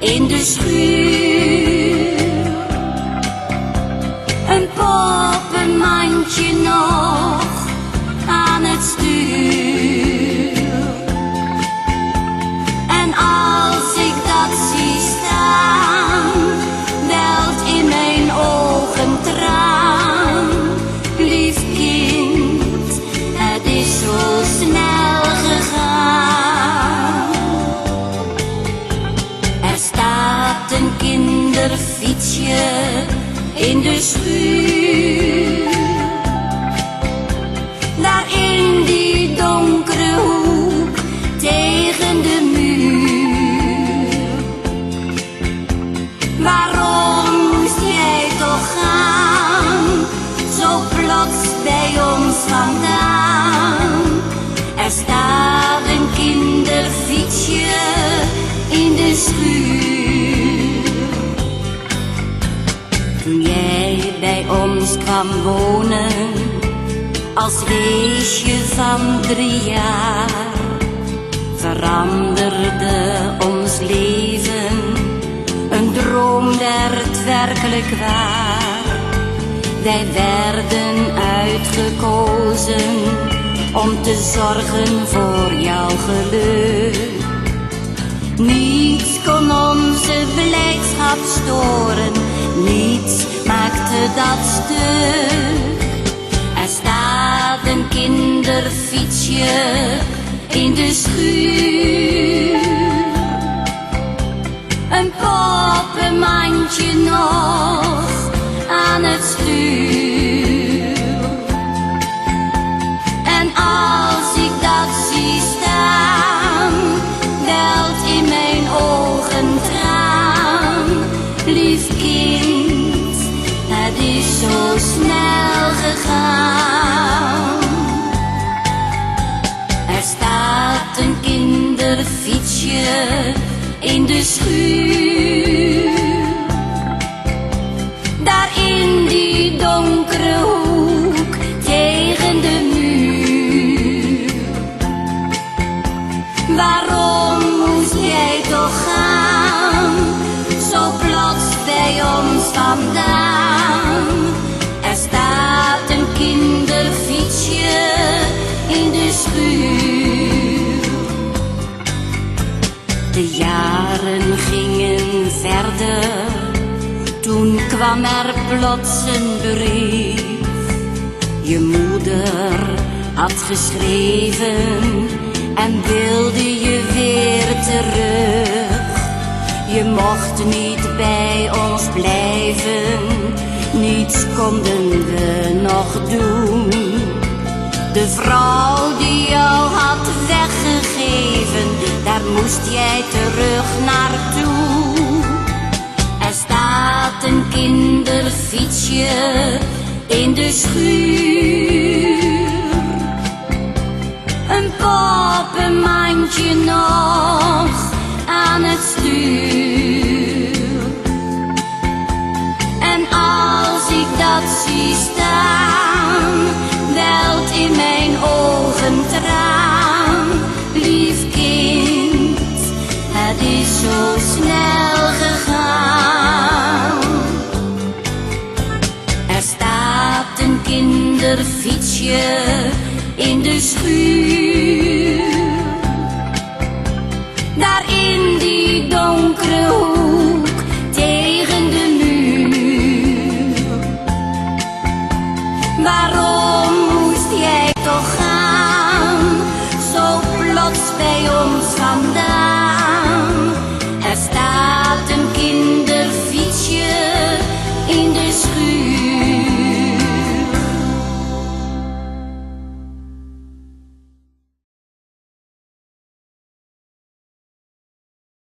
in de schuur. Een poppenmandje nog aan het stuur. En als ik dat zie staan, welt in mijn ogen traan. Lief kind, het is zo snel gegaan. Er staat een kinderfietsje in de schuur. Daar in die donkere hoek tegen de muur. Waarom moest jij toch gaan, zo plots bij ons vandaan? Er staat een kinderfietsje in de schuur. Toen jij bij ons kwam wonen, als weesje van 3 jaar, veranderde ons leven. Een droom werd werkelijk waar. Wij werden uitgekozen om te zorgen voor jouw geluk. Niets kon onze blijdschap storen, niets maakte dat stuk. Er staat een kinderfietsje in de schuur. Een poppenmandje nog aan het stuur. En als ik dat zie staan, welt in mijn ogen traan. Lief kind, het is zo snel gegaan. Er staat een kinderfietsje in de schuur. Daar in die donkere hoek tegen de muur. Waarom moest jij toch gaan, zo plots bij ons vandaan? Er staat een kinderfietsje in de schuur. De jaren gingen verder, toen kwam er plots een brief. Je moeder had geschreven en wilde je weer terug. Je mocht niet bij ons blijven, niets konden we nog doen. De vrouw die jou had weggegeven, daar moest jij terug naartoe. Er staat een kinderfietsje in de schuur. Een poppenmandje nog aan het stuur. En als ik dat zie staan, welt in mijn ogen traan. Lief kind, het is zo snel gegaan. Er staat een kinderfietsje in de schuur.